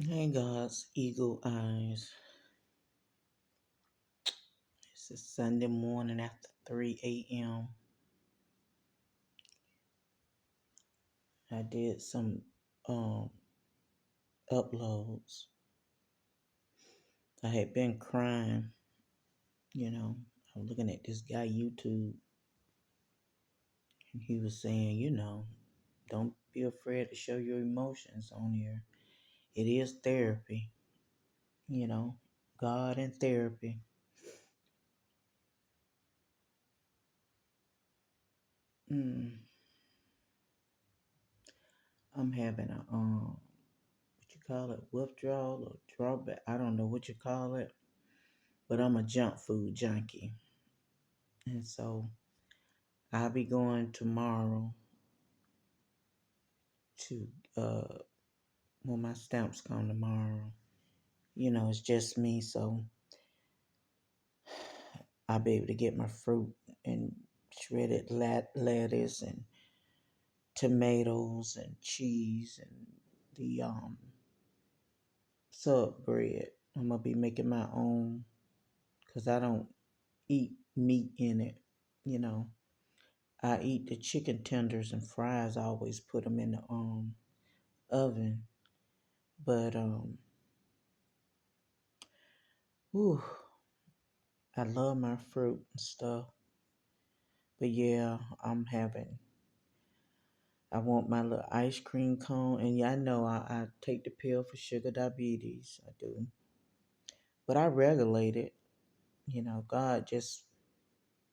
Hey God's eagle eyes. It's a Sunday morning after 3 a.m. I did some um uploads. I had been crying, you know. I was looking at this guy YouTube and he was saying, don't be afraid to show your emotions on here. It is therapy, you know. God and therapy. Mm, I'm having a what you call it, withdrawal or drawback. I don't know what you call it, but I'm a junk food junkie. And so I'll be going tomorrow to when my stamps come tomorrow. It's just me, so I'll be able to get my fruit and shredded lettuce and tomatoes and cheese and the sub bread. I'm gonna be making my own because I don't eat meat in it. You know, I eat the chicken tenders and fries. I always put them in the oven, but whew, I love my fruit and stuff. But yeah, I want my little ice cream cone. And yeah, I know I take the pill for sugar diabetes. I do. But I regulate it. God just,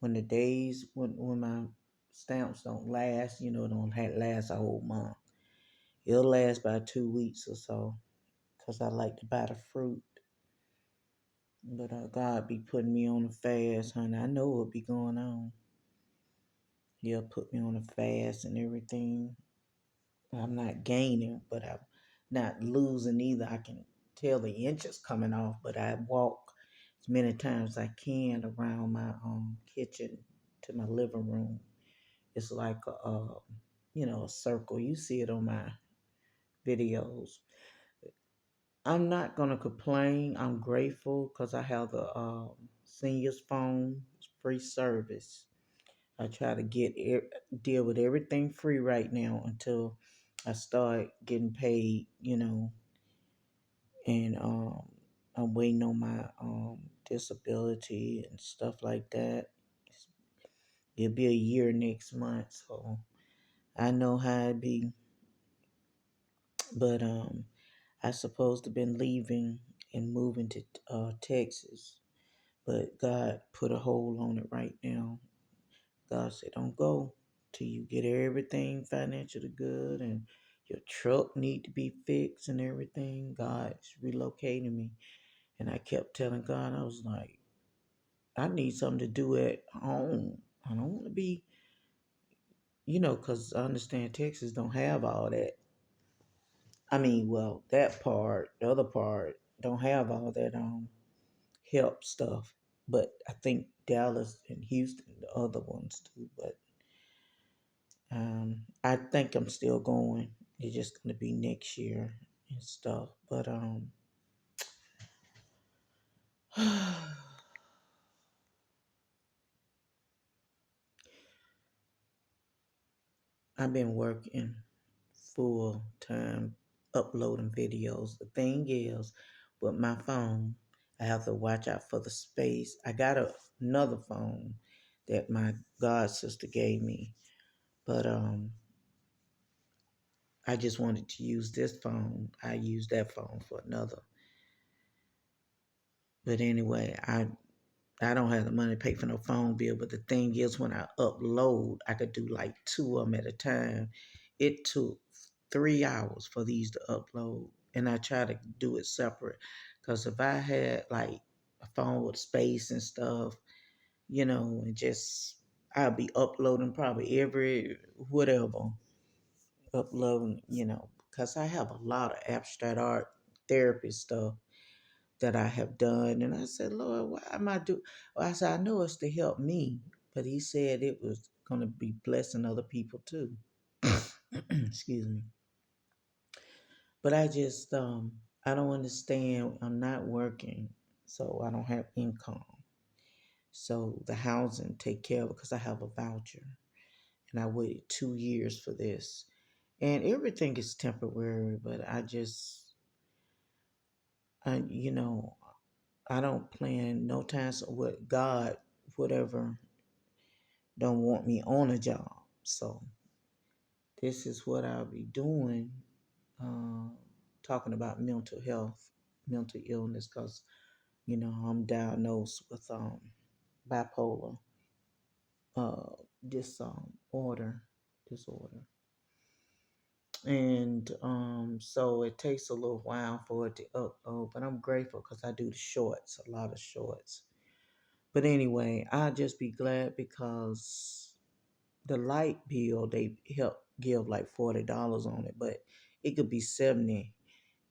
when the days, when my stamps don't last, don't last a whole month. It'll last about 2 weeks or so. Because I like to buy the fruit. But God be putting me on a fast, honey. I know what be going on. He'll put me on a fast and everything. I'm not gaining, but I'm not losing either. I can tell the inches coming off, but I walk as many times as I can around my kitchen to my living room. It's like a circle. You see it on my videos. I'm not gonna complain. I'm grateful because I have the seniors phone free service. I try to deal with everything free right now until I start getting paid, and I'm waiting on my disability and stuff like that. It'll be a year next month, so I know how it be. But I supposed to been leaving and moving to Texas, but God put a hold on it right now. God said, don't go till you get everything financially good and your truck need to be fixed and everything. God's relocating me. And I kept telling God, I was like, I need something to do at home. I don't want to be, because I understand Texas don't have all that. I mean, well, that part, the other part, don't have all that help stuff. But I think Dallas and Houston, the other ones do. But I think I'm still going. It's just gonna be next year and stuff. But I've been working full time uploading videos. The thing is, with my phone, I have to watch out for the space. I got another phone that my god sister gave me, but I just wanted to use this phone. I use that phone for another. But anyway, I don't have the money to pay for no phone bill, but the thing is, when I upload, I could do like two of them at a time. It took 3 hours for these to upload, and I try to do it separate. Because if I had like a phone with space and stuff, and just I'd be uploading probably every whatever, uploading, because I have a lot of abstract art therapy stuff that I have done. And I said, Lord, why am I do? Well, I said, I know it's to help me, but He said it was going to be blessing other people too. Excuse me. But I just I don't understand. I'm not working, so I don't have income. So the housing take care of it because I have a voucher, and I waited 2 years for this. And everything is temporary, but I I don't plan no time. So what God, whatever, don't want me on a job. So this is what I'll be doing. Uh, Talking about mental health, mental illness, because I'm diagnosed with bipolar uh order disorder, and so it takes a little while for it to upload, but I'm grateful because I do the shorts, a lot of shorts. But anyway, I'll just be glad because the light bill, they help give like $40 on it, but it could be 70,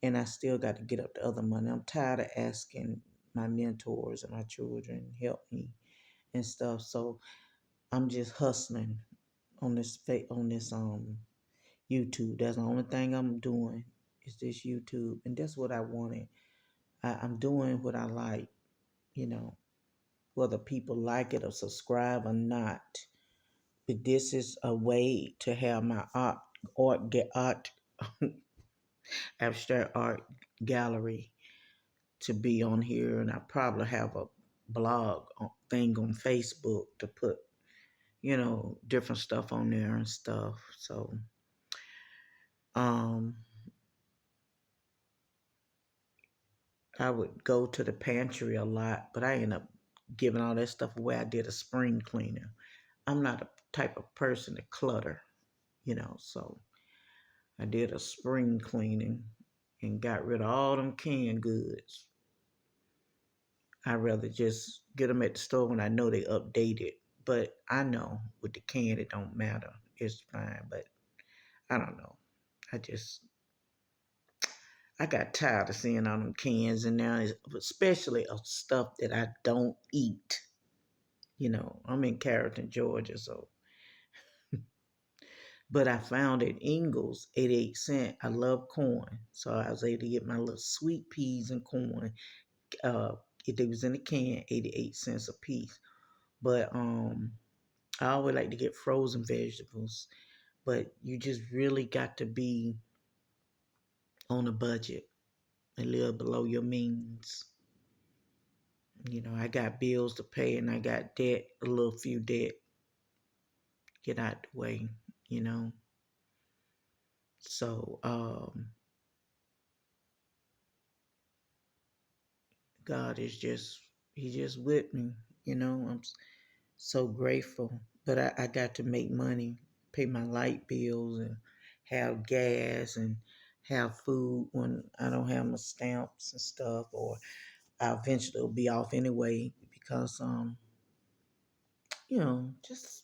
and I still got to get up the other money. I'm tired of asking my mentors and my children help me and stuff. So I'm just hustling on this YouTube. That's the only thing I'm doing is this YouTube, and that's what I wanted. I'm doing what I like, you know, whether people like it or subscribe or not. But this is a way to have my art abstract art gallery to be on here, and I probably have a blog thing on Facebook to put different stuff on there and stuff. So um I would go to the pantry a lot, but I end up giving all that stuff away. I did a spring cleaner. I'm not a type of person to clutter, so I did a spring cleaning and got rid of all them canned goods. I'd rather just get them at the store when I know they updated. But I know with the can, it don't matter. It's fine. But I don't know. I just, I got tired of seeing all them cans and now, especially of stuff that I don't eat. I'm in Carrollton, Georgia, so. But I found at Ingles, 88 cents. I love corn. So I was able to get my little sweet peas and corn. Uh, it was in a can, 88 cents a piece. But I always like to get frozen vegetables. But you just really got to be on a budget and live below your means. I got bills to pay and I got debt, a little few debt. Get out the way, you know. So God is He just with me, I'm so grateful. But I got to make money, pay my light bills and have gas and have food when I don't have my stamps and stuff, or I eventually will be off anyway because just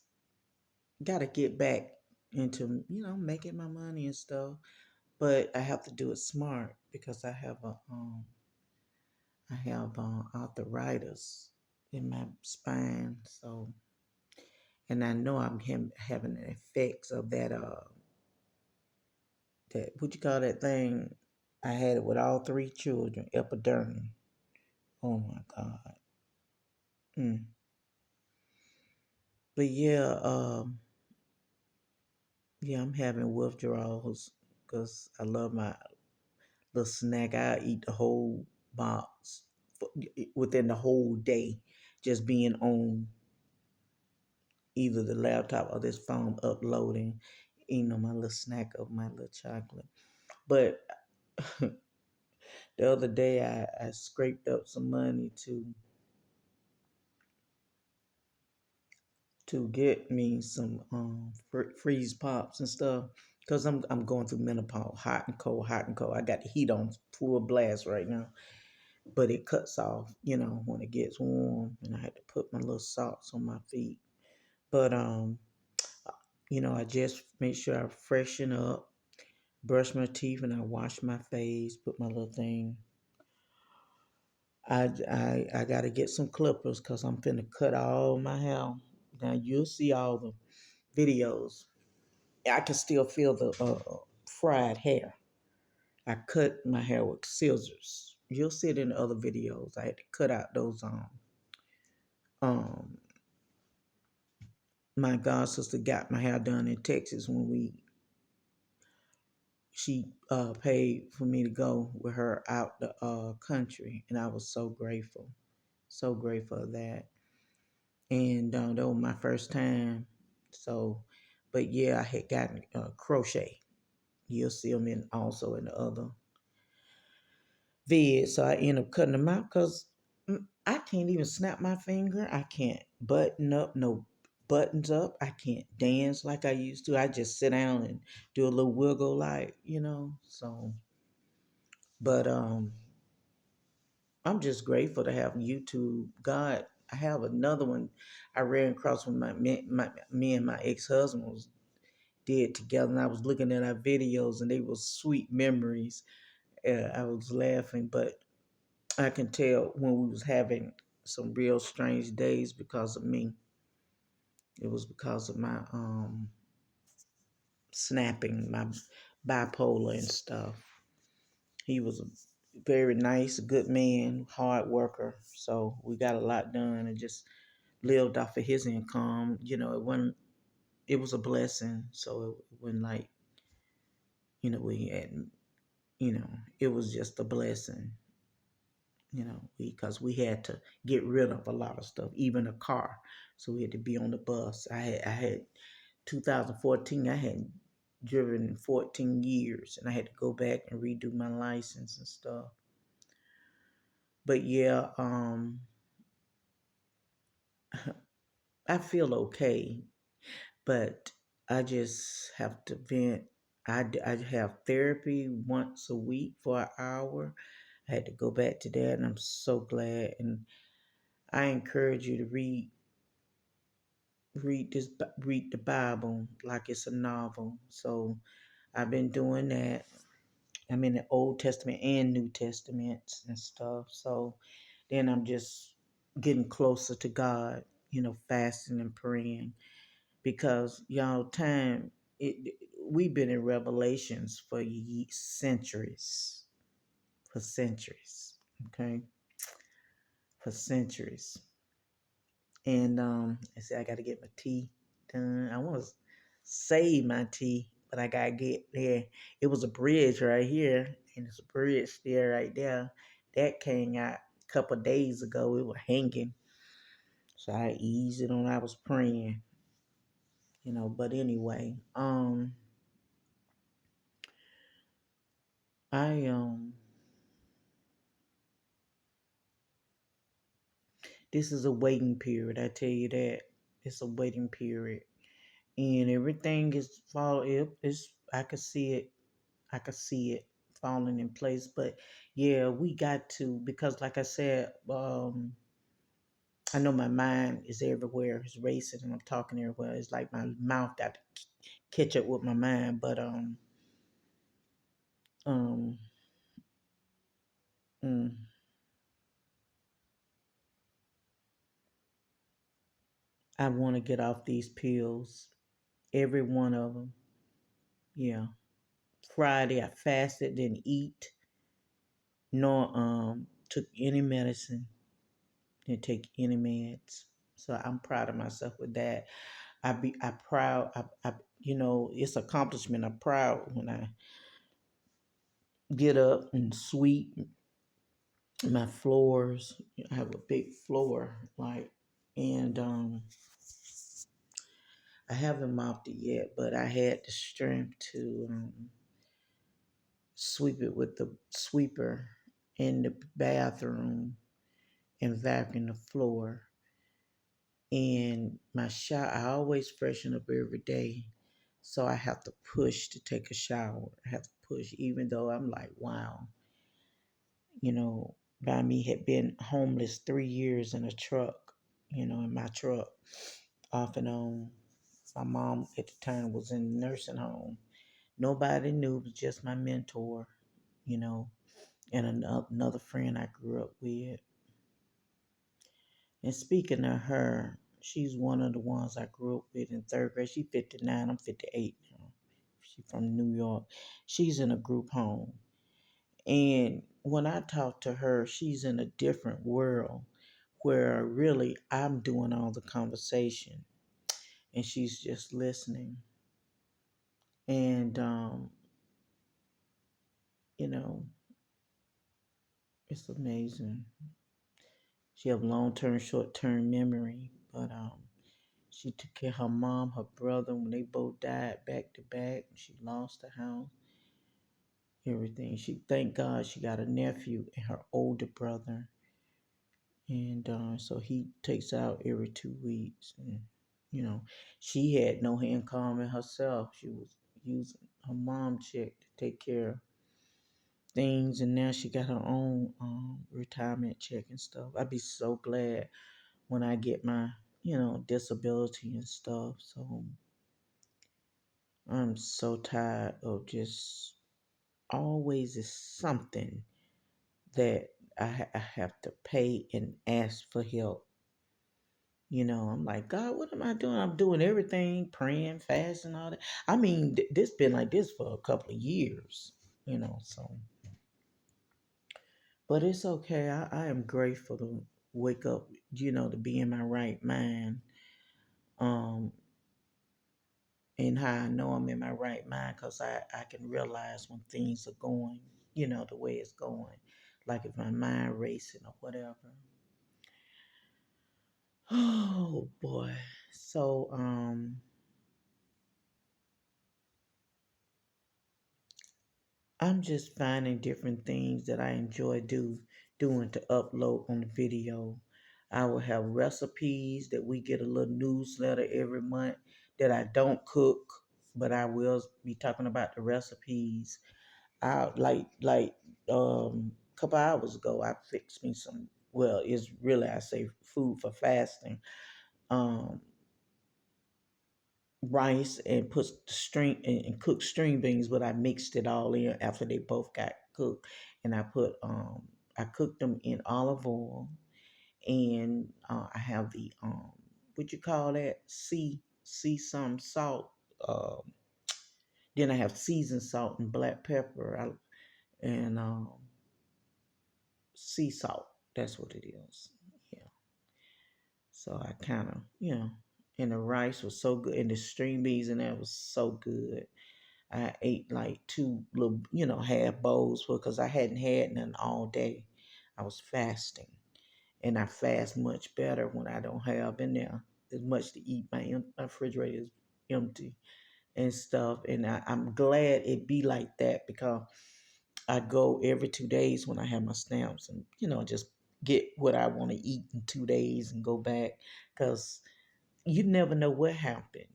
gotta get back into, making my money and stuff. But I have to do it smart because I have arthritis in my spine, so and I know I'm having the effects of that what you call that thing. I had it with all three children, epidermy. Oh my God. Mm. But yeah, I'm having withdrawals because I love my little snack. I eat the whole box within the whole day, just being on either the laptop or this phone uploading, my little snack of my little chocolate. But the other day I scraped up some money to get me some freeze pops and stuff because I'm going through menopause, hot and cold, hot and cold. I got the heat on full blast right now, but it cuts off, when it gets warm, and I had to put my little socks on my feet. But I just make sure I freshen up, brush my teeth, and I wash my face, put my little thing. I gotta get some clippers because I'm finna cut all my hair. Now you'll see all the videos. I can still feel the fried hair. I cut my hair with scissors. You'll see it in the other videos. I had to cut out those um my god sister got my hair done in Texas when we she paid for me to go with her out the country, and I was so grateful of that. And that was my first time. So, but yeah, I had gotten crochet. You'll see them in also in the other vid. So I end up cutting them out because I can't even snap my finger. I can't button up no buttons up. I can't dance like I used to. I just sit down and do a little wiggle like, So, but I'm just grateful to have YouTube. God, I have another one I ran across when me and my ex-husband was did together, and I was looking at our videos, and they were sweet memories. I was laughing, but I can tell when we was having some real strange days because of me. It was because of my snapping, my bipolar and stuff. He was a very nice, good man, hard worker. So we got a lot done and just lived off of his income. It was a blessing. So it wasn't like, we had, you know, it was just a blessing, because we had to get rid of a lot of stuff, even a car. So we had to be on the bus. I had 2014, I had driven 14 years and I had to go back and redo my license and stuff. But yeah, I feel okay, but I just have to vent. I have therapy once a week for an hour. I had to go back to that, and I'm so glad. And I encourage you to read the Bible like it's a novel. So I've been doing that. I'm in the Old Testament and New Testaments and stuff. So then I'm just getting closer to God, fasting and praying because y'all we've been in Revelations for centuries, for centuries, okay, for centuries. And I said I got to get my tea done. I want to save my tea, but I gotta get there. It was a bridge right here, and it's a bridge there right there. That came out a couple of days ago. It was hanging, so I eased it on. I was praying, But anyway, I this is a waiting period. I tell you that it's a waiting period, and everything is fall. It's I could see it. I could see it falling in place. But yeah, we got to because, like I said, I know my mind is everywhere. It's racing, and I'm talking everywhere. It's like my mouth got to catch up with my mind. But um, mm, I want to get off these pills. Every one of them. Yeah. Friday, I fasted, didn't eat, nor took any medicine, didn't take any meds. So I'm proud of myself with that. I proud. It's accomplishment. I'm proud when I get up and sweep my floors. I have a big floor, and I haven't mopped it yet, but I had the strength to sweep it with the sweeper in the bathroom and vacuum the floor. And my shower, I always freshen up every day. So I have to push to take a shower. I have to push, even though I'm like, wow, by me had been homeless 3 years in a truck, in my truck, off and on. My mom at the time was in a nursing home. Nobody knew, it was just my mentor, you know, and another friend I grew up with. And speaking of her, she's one of the ones I grew up with in third grade. She's 59, I'm 58 now. She's from New York. She's in a group home. And when I talk to her, she's in a different world where really I'm doing all the conversation and she's just listening. And, you know, it's amazing. She have long term, short term memory, but she took care of her mom, her brother when they both died back to back. She lost the house, everything. She thank God she got a nephew and her older brother, and so he takes out every 2 weeks. And you know, she had no income in herself. She was using her mom check to take care of things, and now she got her own retirement check and stuff. I'd be so glad when I get my disability and stuff. So I'm so tired of just always is something that I have to pay and ask for help. I'm like, God, what am I doing? I'm doing everything, praying, fasting, all that. I mean, this been like this for a couple of years, so, but it's okay. I am grateful to wake up, to be in my right mind. Um, and how I know I'm in my right mind because I can realize when things are going, the way it's going. Like if my mind racing or whatever. Oh boy. So I'm just finding different things that I enjoy doing to upload on the video. I will have recipes that we get a little newsletter every month that I don't cook, but I will be talking about the recipes. I like a couple hours ago I fixed me some, well, it's really, I say, food for fasting. Um Rice and put string and cooked string beans, but I mixed it all in after they both got cooked. And I cooked them in olive oil, and I have the what you call that? Sea some salt. Then I have seasoned salt and black pepper. And sea salt. That's what it is. Yeah. So I kind of, and the rice was so good, and the string beans in there was so good. I ate like two little, half bowls because I hadn't had none all day. I was fasting, and I fast much better when I don't have in there as much to eat. My refrigerator is empty and stuff, and I'm glad it be like that because I go every 2 days when I have my stamps, and just get what I want to eat in 2 days and go back because you never know what happened.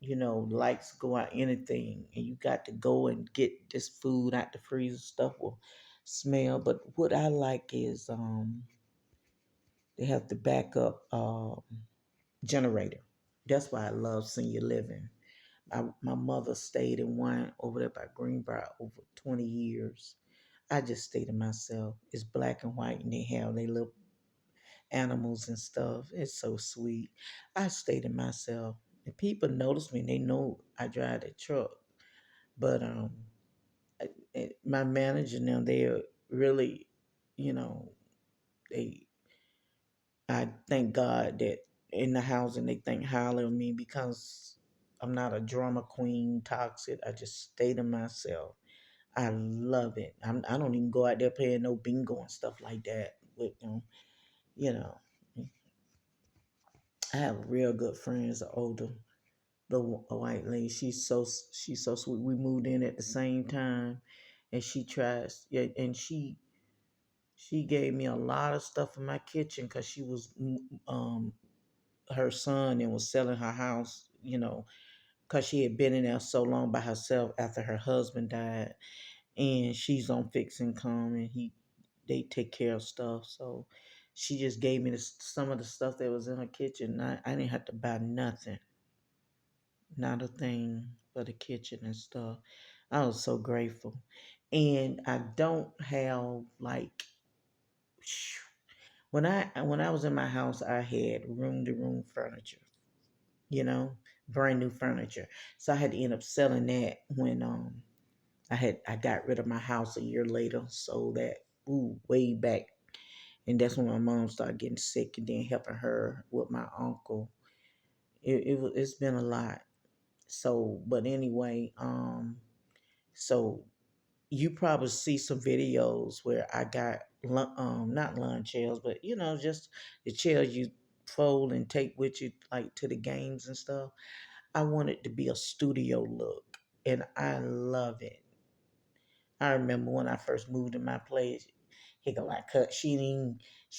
Lights go out, anything, and you got to go and get this food out the freezer. Stuff will smell. But what I like is they have the backup generator. That's why I love senior living. My mother stayed in one over there by Greenbrier over 20 years. I just stay to myself. It's black and white, and they have they little animals and stuff. It's so sweet. I stay to myself. And people notice me. They know I drive the truck. But my manager now, they are really, you know, they. I thank God that in the housing they think highly of me because I'm not a drama queen, toxic. I just stay to myself. I love it. I don't even go out there playing no bingo and stuff like that with them. You know, I have real good friends, older. A white lady. She's so sweet. We moved in at the same time, and she tries. Yeah, and she gave me a lot of stuff in my kitchen because she was her son and was selling her house. Because she had been in there so long by herself after her husband died, and she's on fixed income, and they take care of stuff. So she just gave me some of the stuff that was in her kitchen. I didn't have to buy nothing, not a thing, but the kitchen and stuff. I was so grateful. And I don't have like when I was in my house, I had room to room furniture, you know, brand new furniture. So I had to end up selling that when I got rid of my house a year later, so that way back, and that's when my mom started getting sick, and then helping her with my uncle. It's been a lot. So, but anyway, so you probably see some videos where I got not lawn chairs, but just the chairs you fold and take with you like to the games and stuff. I want it to be a studio look, and I love it. I remember when I first moved to my place, he go like cut. She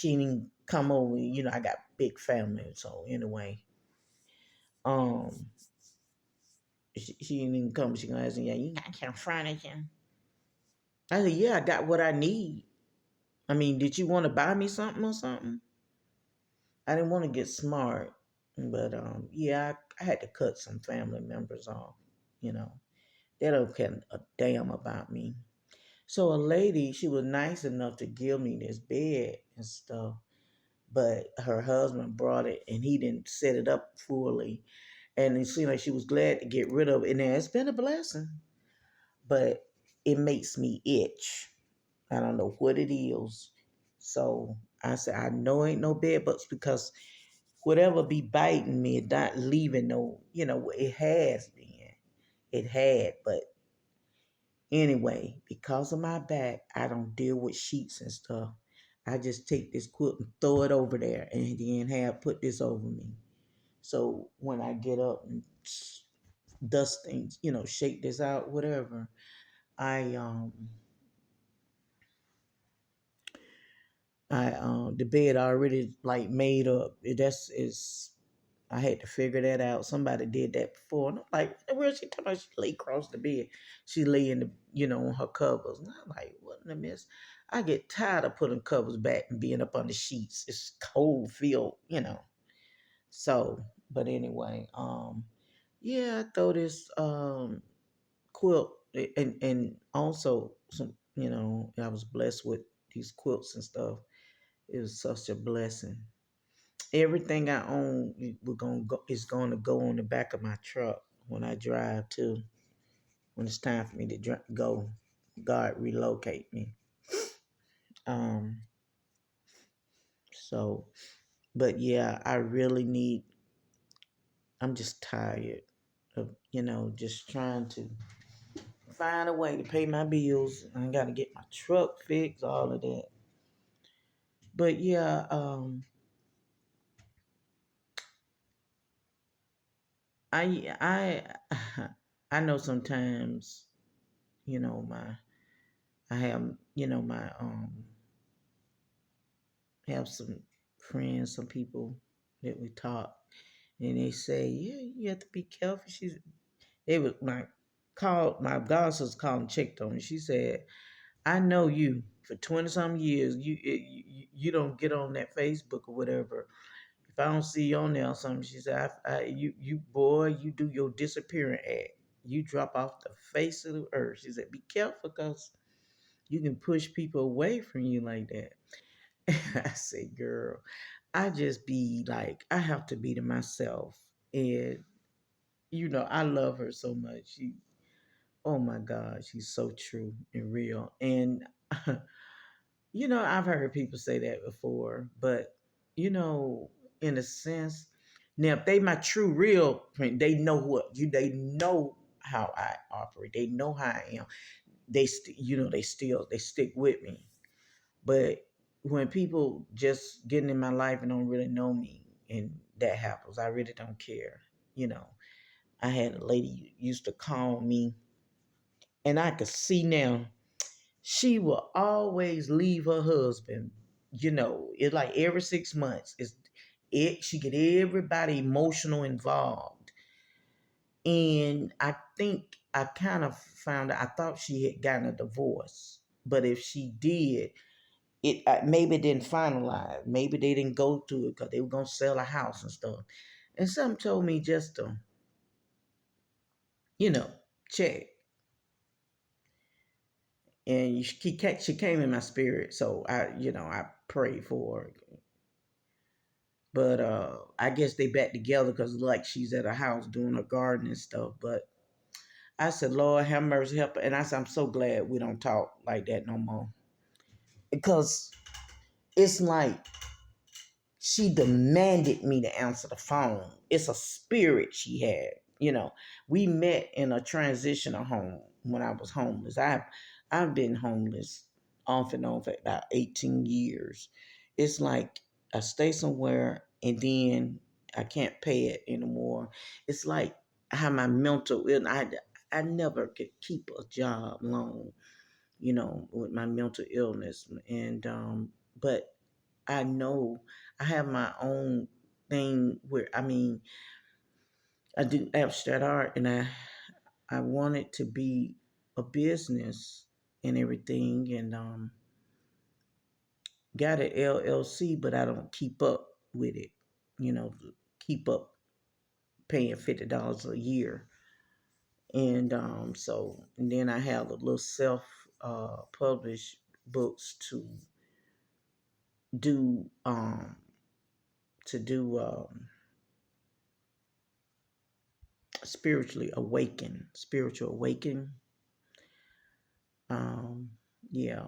didn't come over. I got big family, so anyway, um, she didn't even come. She gonna ask me, yeah, you got some furniture. I said, yeah, I got what I need. I mean, did you want to buy me something or something? I didn't want to get smart, but yeah, I had to cut some family members off. You know, they don't care a damn about me. So a lady, she was nice enough to give me this bed and stuff, but her husband brought it and he didn't set it up fully, and it seemed like she was glad to get rid of it. And it's been a blessing, but it makes me itch. I don't know what it is. So I said, I know ain't no bed bugs because whatever be biting me, it not leaving no, it has been. It had, but anyway, because of my back, I don't deal with sheets and stuff. I just take this quilt and throw it over there and then have put this over me. So when I get up and dust things, shake this out, whatever, I the bed already like made up. That's is I had to figure that out. Somebody did that before. And I'm like, where she talking about she lay across the bed. She lay in the, on her covers. And I'm like, what in the mess? I get tired of putting covers back and being up on the sheets. It's cold feel. So, but anyway, yeah, I throw this quilt and also some, I was blessed with these quilts and stuff. It was such a blessing. Everything I own is gonna go on the back of my truck when I drive too. When it's time for me to go, God relocate me. Um. So, but yeah, I really need. I'm just tired of just trying to find a way to pay my bills. I got to get my truck fixed, all of that. But yeah, I I know sometimes my I have, my have some friends, some people that we talk, and they say, yeah, you have to be careful. They was my godsister called and checked on me. She said, I know you for 20 some years. You don't get on that Facebook or whatever. If I don't see you on there or something, she said, you boy, you do your disappearing act. You drop off the face of the earth. She said, be careful because you can push people away from you like that. I said, girl, I just be like, I have to be to myself. And, I love her so much. Oh my God, she's so true and real. And, I've heard people say that before, but, you know, in a sense, now if they my true real friend, they know they know how I operate. They know how I am. They stick with me. But when people just getting in my life and don't really know me and that happens, I really don't care. You know, I had a lady used to call me and I could see now she will always leave her husband. It's like every 6 months. She get everybody emotional involved. And I think I kind of found out I thought she had gotten a divorce. But if she did, it maybe it didn't finalize. Maybe they didn't go through it because they were gonna sell a house and stuff. And some told me just to, you know, check. And she came in my spirit, so I prayed for her. But I guess they back together because like she's at her house doing her garden and stuff. But I said, Lord, have mercy, help her. And I said, I'm so glad we don't talk like that no more. Because it's like she demanded me to answer the phone. It's a spirit she had. We met in a transitional home when I was homeless. I've been homeless off and on for about 18 years. It's like I stay somewhere and then I can't pay it anymore. It's like I have my mental illness. I never could keep a job long, with my mental illness. And but I know I have my own thing where I do abstract art, and I want it to be a business and everything, and got an LLC, but I don't keep up with it. Keep up paying $50 a year, and and then I have a little self published books do um to do spiritual awaken. Um, yeah.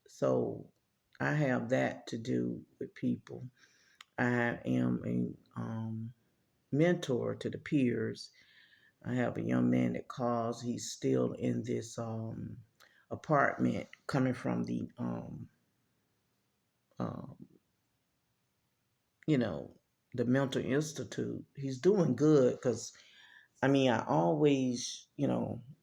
So I have that to do with people. I am a mentor to the peers. I have a young man that calls. He's still in this apartment coming from um, you know, the mental institute. He's doing good because I always,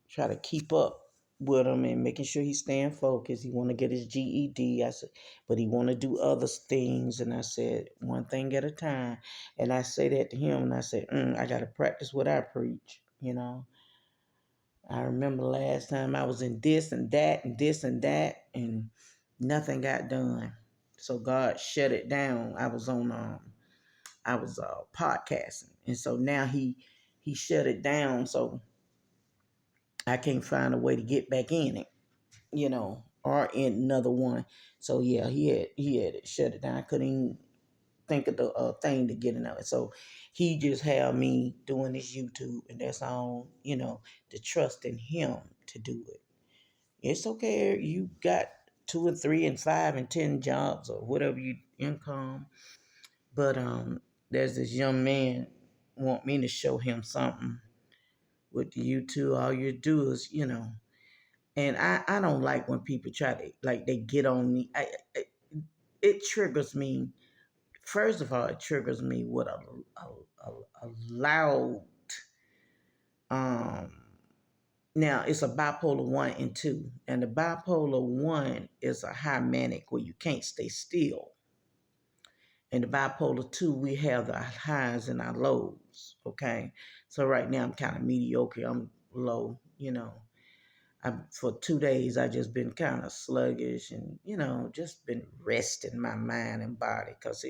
try to keep up with him and making sure he's staying focused. He want to get his GED. I said, but he want to do other things. And I said, one thing at a time. And I say that to him, and I said, I got to practice what I preach. I remember last time I was in this and that and this and that, and nothing got done. So God shut it down. I was podcasting, and so now he shut it down. So I can't find a way to get back in it, or in another one. So yeah, he had it shut it down. I couldn't even think of the thing to get in it. So he just had me doing this YouTube, and that's all, to trust in him to do it. It's okay. You got 2 and 3 and 5 and 10 jobs or whatever you income, but there's this young man want me to show him something with the YouTube. All you do is, and I don't like when people try to, like, they get on me. It triggers me. First of all, it triggers me with a loud, um, now it's a bipolar 1 and 2. And the bipolar 1 is a high manic where you can't stay still. And the bipolar 2, we have the highs and our lows. Okay. So right now I'm kind of mediocre. I'm low, for 2 days I just been kind of sluggish and just been resting my mind and body because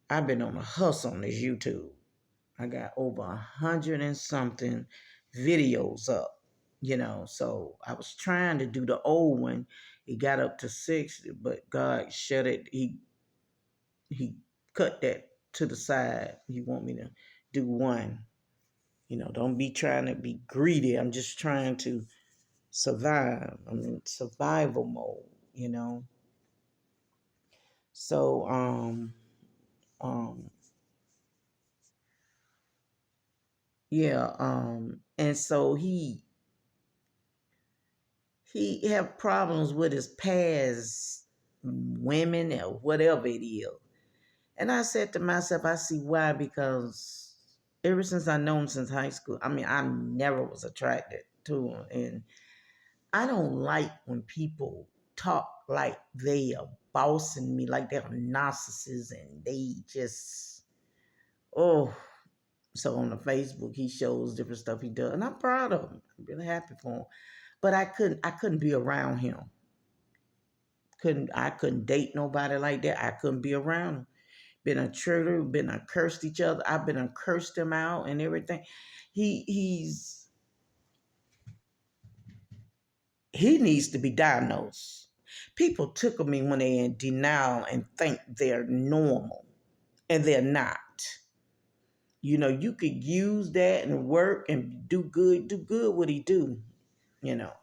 I've been on a hustle on this YouTube. I got over 100 and something videos up, so I was trying to do the old one. It got up to 60, but God shut it. He cut that to the side. He want me to do one. Don't be trying to be greedy. I'm just trying to survive. I'm in survival mode, So um yeah, and so he have problems with his past women or whatever it is. And I said to myself, I see why, because ever since I know him since high school, I never was attracted to him. And I don't like when people talk like they are bossing me, like they're narcissists and they just, oh. So on the Facebook, he shows different stuff he does. And I'm proud of him. I'm really happy for him. But I couldn't be around him. I couldn't date nobody like that. I couldn't be around him. Been a traitor, been a cursed each other. I've been a cursed him out and everything. He's he needs to be diagnosed. People tickle me when they're in denial and think they're normal, and they're not. You could use that and work and do good what he do, you know.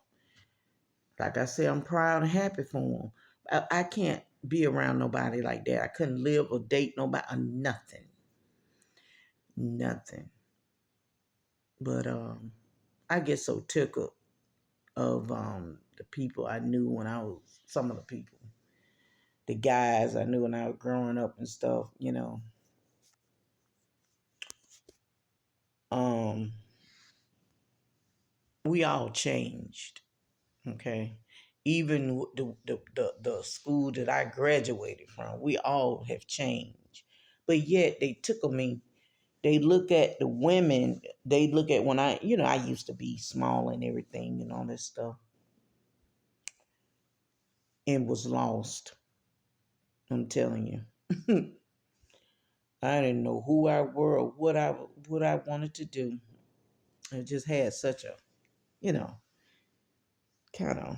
Like I said, I'm proud and happy for him. I can't be around nobody like that. I couldn't live or date nobody or nothing. Nothing. But I get so tickled of the people I knew when I was some of the people. The guys I knew when I was growing up and stuff. Um, we all changed, okay? Even the school that I graduated from, we all have changed. But yet they tickle me. They look at the women, they look at when I used to be small and everything and all this stuff and was lost. I'm telling you. I didn't know who I were or what I wanted to do. I just had such a, you know, kind of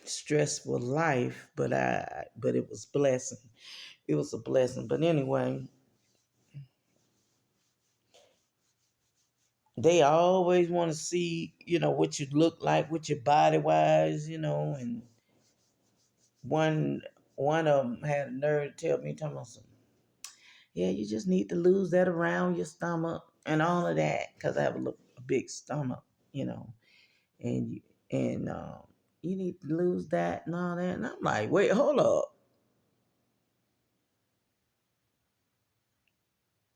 stressful life, but it was blessing. It was a blessing. But anyway, they always want to see, what you look like, what your body wise, and one one of them had a nerve to tell me, talking about some, yeah, you just need to lose that around your stomach and all of that, because I have a big stomach, you know, and you need to lose that and all that. And I'm like, wait, hold up.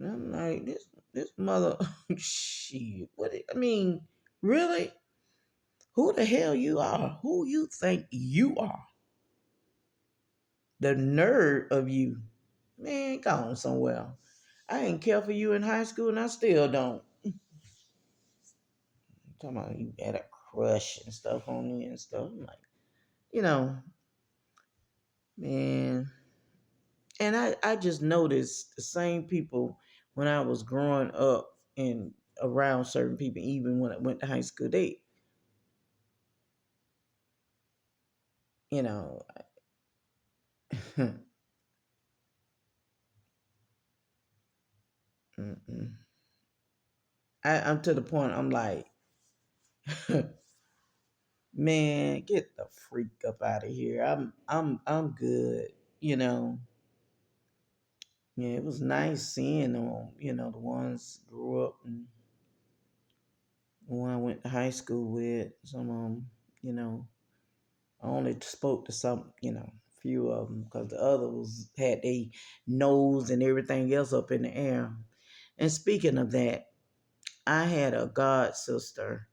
And I'm like, this mother, shit. I mean, really? Who the hell you are? Who you think you are? The nerd of you, man, go on somewhere. I didn't care for you in high school, and I still don't. Talking about you had a crush and stuff on me and stuff. I'm like, you know, man. And I just noticed the same people when I was growing up and around certain people, even when I went to high school, you know, I'm to the point. I'm like, man, get the freak up out of here. I'm good. You know, yeah, it was nice seeing them. The ones grew up and the one I went to high school with. Some of them, you know, I only spoke to some, few of them because the others had their nose and everything else up in the air. And speaking of that, I had a god sister,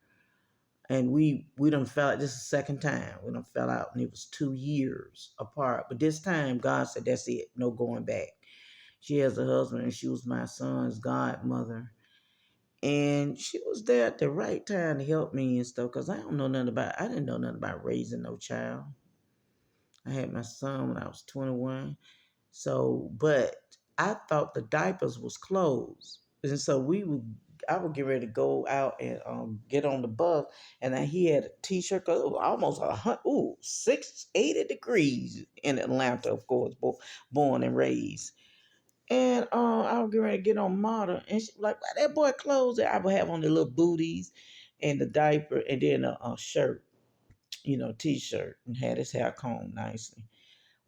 and we done fell out. This is the second time we done fell out, and it was 2 years apart. But this time, God said, "That's it, no going back." She has a husband, and she was my son's godmother, and she was there at the right time to help me and stuff. Cause I didn't know nothing about raising no child. I had my son when I was 21. So, but I thought the diapers was closed. And so I would get ready to go out and get on the bus. And he had a t-shirt, cause it was almost 680 degrees in Atlanta, of course, born and raised. And I was getting ready to get on model. And she like, why that boy clothes that I would have on the little booties and the diaper and then a shirt, t-shirt, and had his hair combed nicely.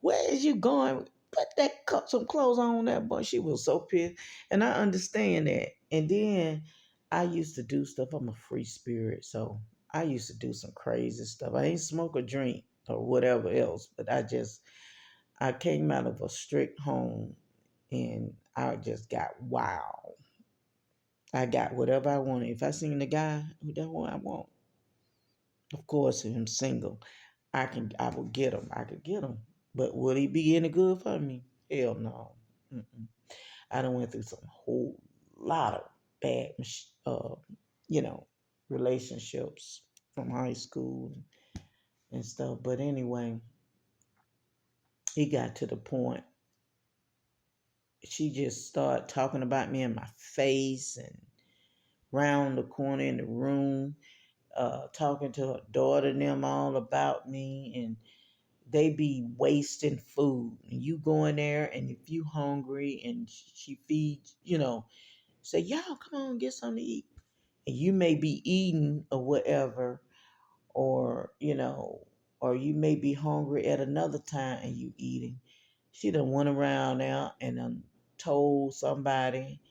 Where is you going? Put some clothes on that boy. She was so pissed. And I understand that. And then I used to do stuff. I'm a free spirit. So I used to do some crazy stuff. I ain't smoke or drink or whatever else. But I came out of a strict home and I just got wild. I got whatever I wanted. If I seen the guy, that's what I want. Of course, if I'm single, I will get him. I could get him. But would he be any good for me? Hell no. Mm-mm. I done went through some whole lot of bad, uh, you know, relationships from high school and stuff. But anyway, he got to the point. She just started talking about me in my face and round the corner in the room, talking to her daughter and them all about me. And they be wasting food. And you go in there, and if you hungry and she feeds, say, y'all, come on, get something to eat. And you may be eating or whatever, or, or you may be hungry at another time and you eating. She done went around now and done told somebody,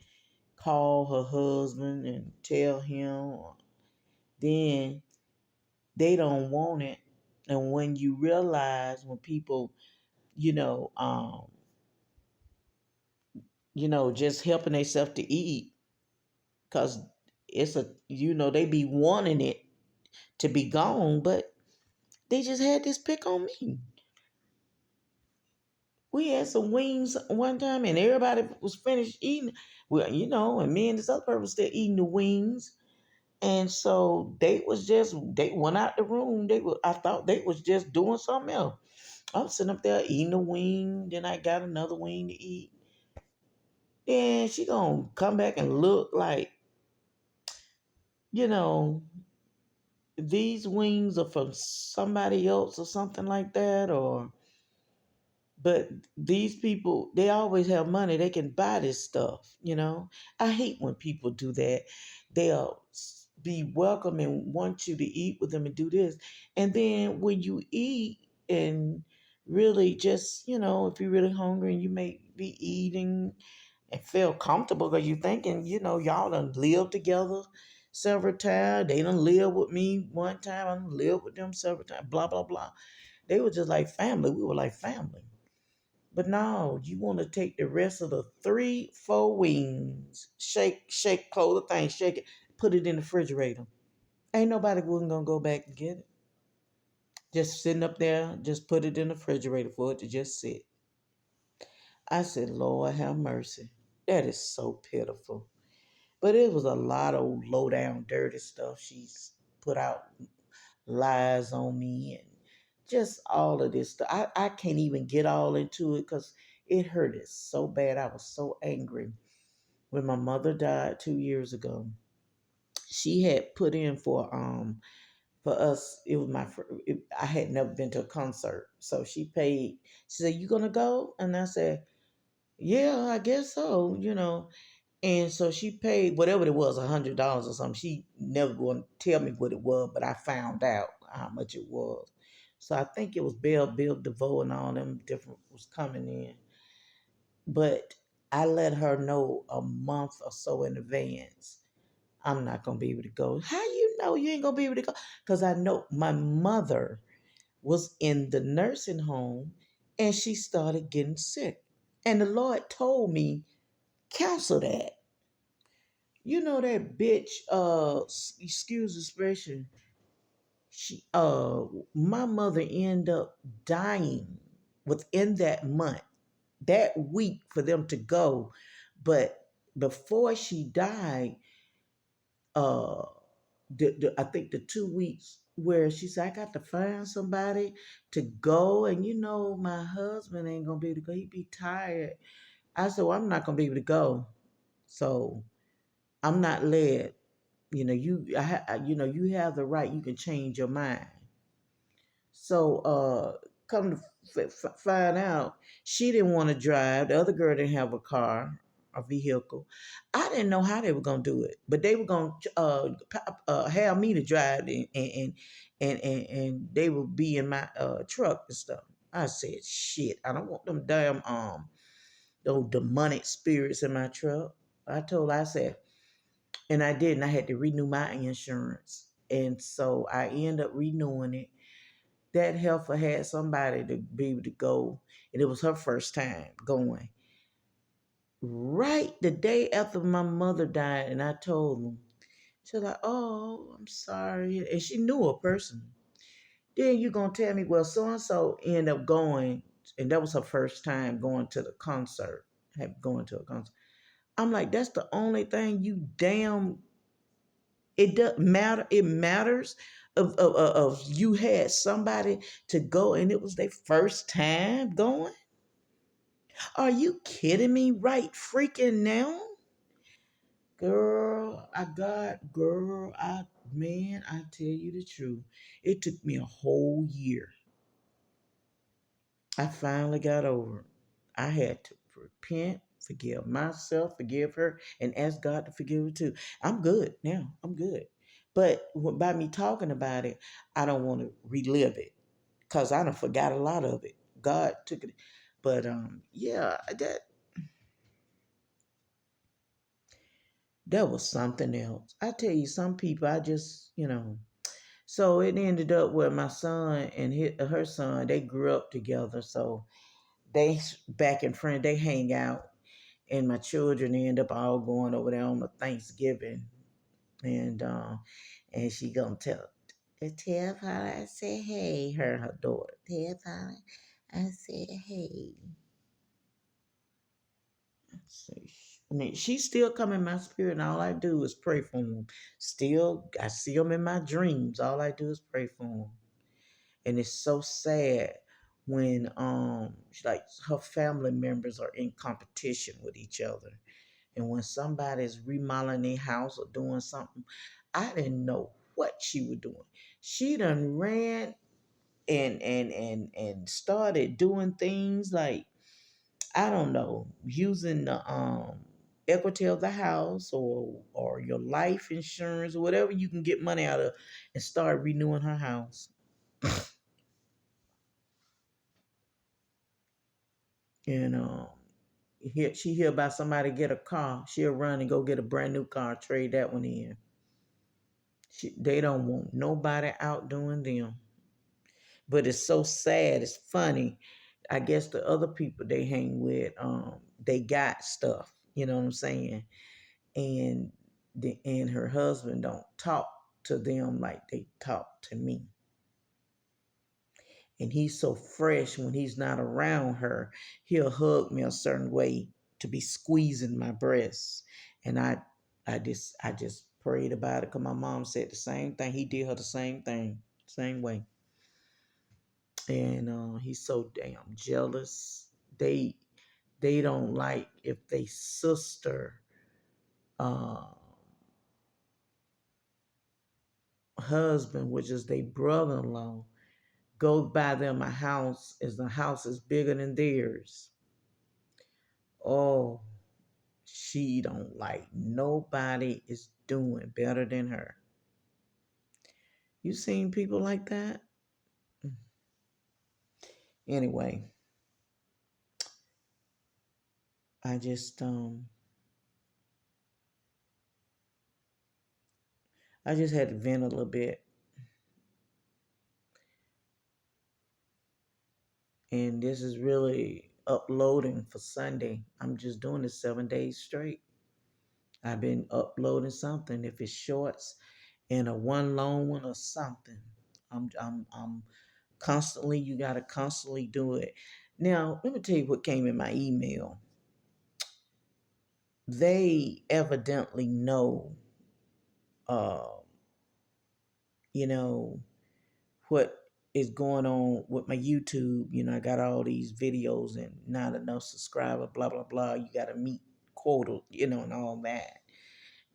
call her husband and tell him. Then they don't want it. And when you realize when people, you know, um, just helping themselves to eat, because it's they be wanting it to be gone, but they just had this pick on me. We had some wings one time and everybody was finished eating. Well, and me and this other person was still eating the wings. And so they went out the room. I thought they was just doing something else. I'm sitting up there eating a wing. Then I got another wing to eat. Then she gonna come back and look like, you know, these wings are from somebody else or something like that. But these people, they always have money. They can buy this stuff. I hate when people do that. They'll be welcome and want you to eat with them and do this. And then when you eat and really just, if you're really hungry and you may be eating and feel comfortable because you're thinking, y'all done live together several times. They done live with me one time. I done lived with them several times, blah, blah, blah. They were just like family. We were like family. But now you want to take the rest of the 3, 4 wings, shake, close the thing, shake it, put it in the refrigerator. Ain't nobody wasn't gonna go back and get it. Just sitting up there, just put it in the refrigerator for it to just sit. I said, Lord have mercy. That is so pitiful. But it was a lot of low down dirty stuff. She's put out lies on me and just all of this stuff. I can't even get all into it because it hurted so bad. I was so angry. When my mother died 2 years ago, she had put in for us. It was I had never been to a concert, so she paid. She said, "You gonna go?" And I said, "Yeah, I guess so." And so she paid whatever it was, $100 or something. She never going to tell me what it was, but I found out how much it was. So I think it was Bill DeVoe and all them different was coming in. But I let her know a month or so in advance. I'm not gonna be able to go. How you know you ain't gonna be able to go? Because I know my mother was in the nursing home and she started getting sick. And the Lord told me, cancel that. You know that bitch, excuse the expression, my mother ended up dying within that month, that week for them to go. But before she died, uh, I think the 2 weeks where she said, I got to find somebody to go. And my husband ain't going to be able to go. He be tired. I said, well, I'm not going to be able to go. So I'm not led. You have the right. You can change your mind. So come to find out, she didn't want to drive. The other girl didn't have a car, a vehicle. I didn't know how they were gonna do it, but they were gonna have me to drive, and they would be in my truck and stuff. I said, shit, I don't want them damn those demonic spirits in my truck. I said, and I did, and I had to renew my insurance. And so I ended up renewing it. That heifer had somebody to be able to go, and it was her first time going. Right the day after my mother died, and I told them, she was like, "Oh, I'm sorry," and she knew a person. Then you gonna tell me, well, so and so ended up going, and that was her first time going to the concert, going to a concert. I'm like, that's the only thing you damn. It doesn't matter. It matters of you had somebody to go and it was their first time going. Are you kidding me? Right freaking now, girl. Man. I tell you the truth. It took me a whole year I finally got over it. I had to repent, forgive myself, forgive her, and ask God to forgive her too. I'm good now. I'm good. But by me talking about it, I don't want to relive it because I done forgot a lot of it. God took it. But yeah, that was something else. I tell you, some people, I just, so it ended up where my son and her son, they grew up together. So they back in front, they hang out, and my children end up all going over there on the Thanksgiving, and she gonna tell Polly I said hey, her daughter, tell Polly I said hey. I mean, she still come in my spirit, and all I do is pray for them. Still, I see them in my dreams. All I do is pray for them, and it's so sad when like her family members are in competition with each other, and when somebody's remodeling their house or doing something, I didn't know what she was doing. She done ran and started doing things like, I don't know, using the equity of the house or your life insurance or whatever you can get money out of, and start renewing her house. And she hear about somebody get a car, she'll run and go get a brand new car, trade that one in. They don't want nobody out doing them. But it's so sad. It's funny. I guess the other people they hang with, they got stuff. You know what I'm saying? And her husband don't talk to them like they talk to me. And he's so fresh when he's not around her. He'll hug me a certain way to be squeezing my breasts, and I just prayed about it because my mom said the same thing. He did her the same thing, same way. And he's so damn jealous. They don't like if they sister uh, husband, which is their brother-in-law, go by them a house as the house is bigger than theirs. Oh, she don't like nobody is doing better than her. You seen people like that? Anyway, I just I just had to vent a little bit. And this is really uploading for Sunday. I'm just doing this 7 days straight. I've been uploading something, if it's shorts and a one long one or something. I'm constantly. You gotta constantly do it. Now, let me tell you what came in my email. They evidently know, uh, you know, what is going on with my YouTube. I got all these videos and not enough subscriber, blah blah blah. You got to meet quota, and all that.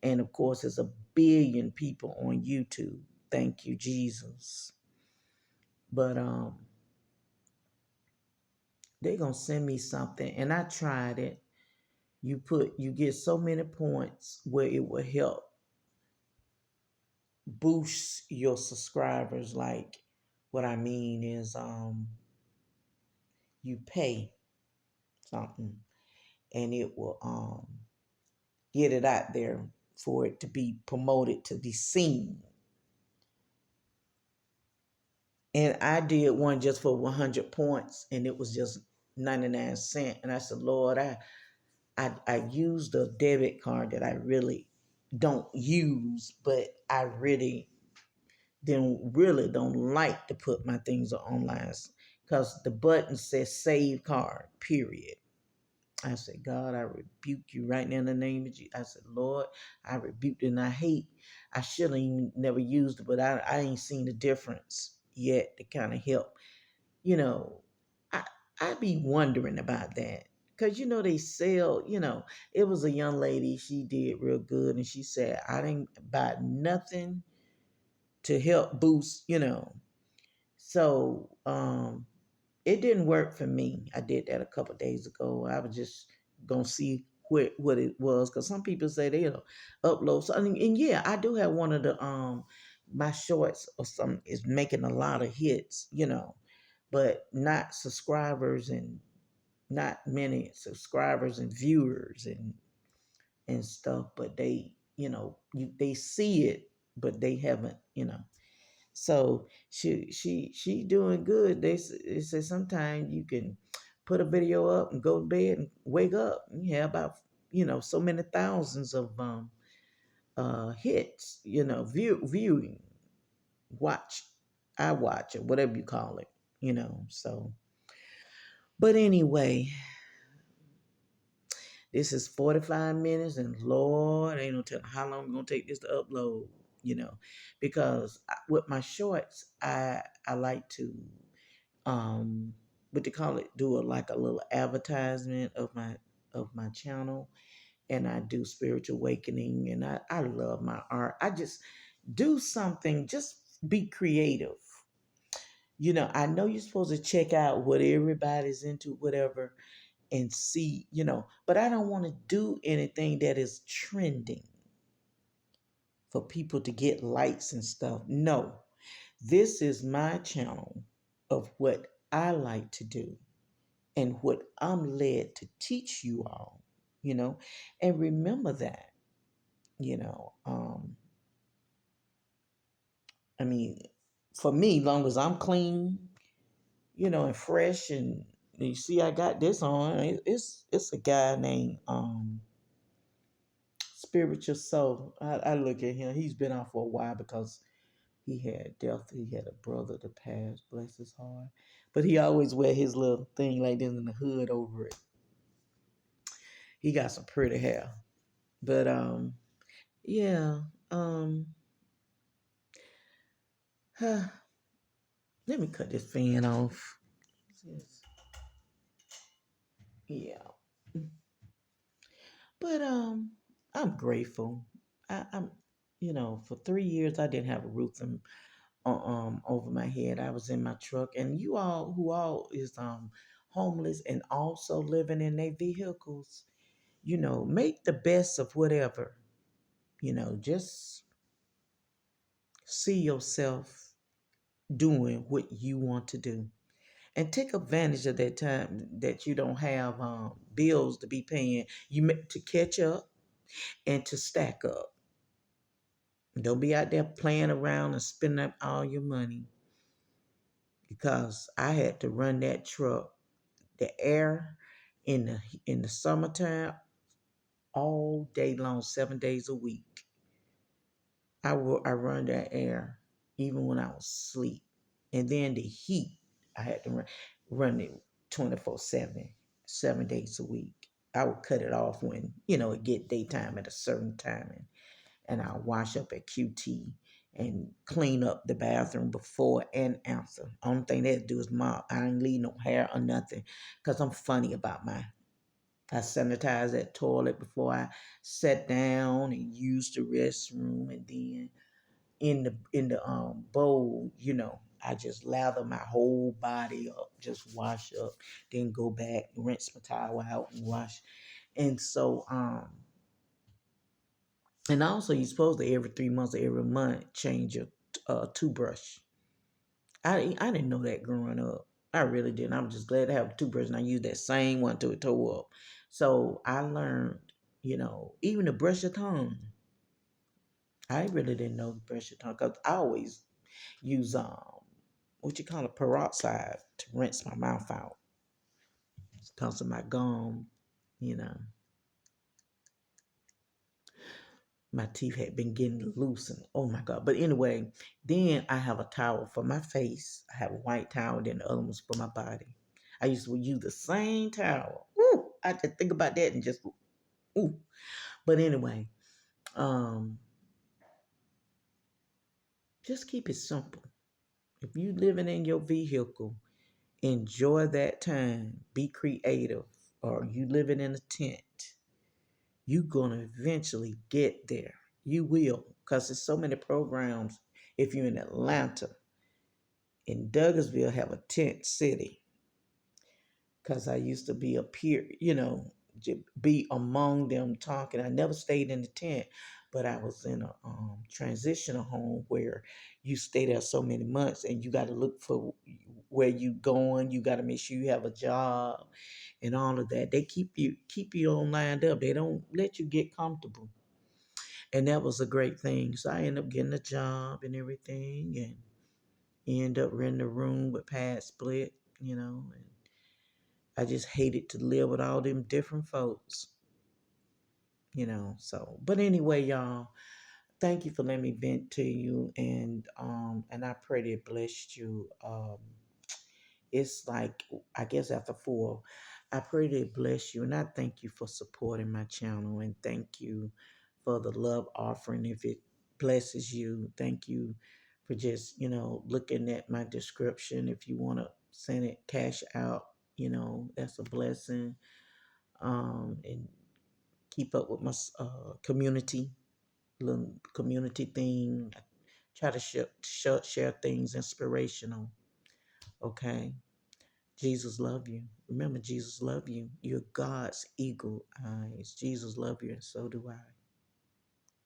And of course, there's a billion people on YouTube. Thank you, Jesus. But they gonna send me something, and I tried it. You get so many points where it will help boost your subscribers. Like, what I mean is, you pay something, and it will get it out there for it to be promoted, to be seen. And I did one just for 100 points, and it was just 99 cents. And I said, Lord, I used a debit card that I really don't use, but I really don't like to put my things online because the button says save card, period. I said, God, I rebuke you right now in the name of Jesus. I said, Lord, I rebuke it, and I should have never used it, but I ain't seen the difference yet to kind of help. You know, I I be wondering about that. Cause they sell, it was a young lady, she did real good, and she said, I didn't buy nothing to help boost. So it didn't work for me. I did that a couple days ago. I was just gonna see what it was, because some people say they'll upload something, and yeah, I do have one of the my shorts or something is making a lot of hits, but not subscribers, and not many subscribers and viewers and stuff, but they see it, but they haven't. So she doing good. They say sometimes you can put a video up and go to bed and wake up. And you have about so many thousands of hits. Viewing, watch, I watch or whatever you call it. So but anyway, this is 45 minutes, and Lord, ain't no telling how long I'm gonna take this to upload. Because with my shorts, I like to what they call it, do like a little advertisement of my channel, and I do spiritual awakening, and I love my art. I just do something, just be creative. I know you're supposed to check out what everybody's into, whatever, and see, but I don't want to do anything that is trending for people to get likes and stuff. No, this is my channel of what I like to do and what I'm led to teach you all, you know, and remember that, you know, um, I mean, for me, long as I'm clean, and fresh, and you see, I got this on. It's a guy named Spiritual Soul. I look at him. He's been out for a while because he had death. He had a brother to pass, bless his heart. But he always wear his little thing like this in the hood over it. He got some pretty hair. But yeah. Um huh, let me cut this fan off. Yeah. But I'm grateful. I'm for 3 years I didn't have a roof over my head. I was in my truck, and you all who all is homeless and also living in their vehicles, make the best of whatever. Just see yourself doing what you want to do, and take advantage of that time that you don't have bills to be paying. To catch up and to stack up. Don't be out there playing around and spending up all your money, because I had to run that truck, the air in the summertime, all day long, 7 days a week. I run that air even when I was asleep. And then the heat, I had to run it 24/7, 7 days a week. I would cut it off when, it get daytime at a certain time, and I'll wash up at QT and clean up the bathroom before and after. Only thing they do is mop. I ain't leave no hair or nothing, because I'm funny about mine. I sanitize that toilet before I sat down and use the restroom, and then in the bowl, I just lather my whole body up, just wash up, then go back, rinse my towel out and wash. And so and also you're supposed to every 3 months or every month change your toothbrush. I didn't know that growing up. I really didn't. I'm just glad to have a toothbrush, and I used that same one till it tore up. So I learned, even to brush your tongue. I really didn't know to brush your tongue, because I always use what you call a peroxide to rinse my mouth out, because of my gum, you know. My teeth had been getting loose, and oh my god. But anyway, then I have a towel for my face. I have a white towel, then the other one's for my body. I used to use the same towel. Ooh, I just think about that and just ooh. But anyway, um, just keep it simple. If you living in your vehicle, enjoy that time. Be creative. Or you living in a tent, you're gonna eventually get there. You will, because there's so many programs. If you're in Atlanta, in Douglasville have a tent city. because I used to be a peer, be among them talking. I never stayed in the tent, but I was in a transitional home where you stay there so many months and you got to look for where you going. You got to make sure you have a job and all of that. They keep you on lined up. They don't let you get comfortable. And that was a great thing. So I ended up getting a job and everything, and end up renting a room with pad split, and I just hated to live with all them different folks. So, but anyway, y'all, thank you for letting me vent to you, and I pray that it blessed you. It's like, I guess after 4, I pray that it bless you, and I thank you for supporting my channel, and thank you for the love offering. If it blesses you, thank you for just looking at my description. If you want to send it cash out, that's a blessing. And keep up with my community, little community thing. I try to share things inspirational. Okay. Jesus love you. Remember, Jesus love you. You're God's eagle eyes. Jesus love you, and so do I.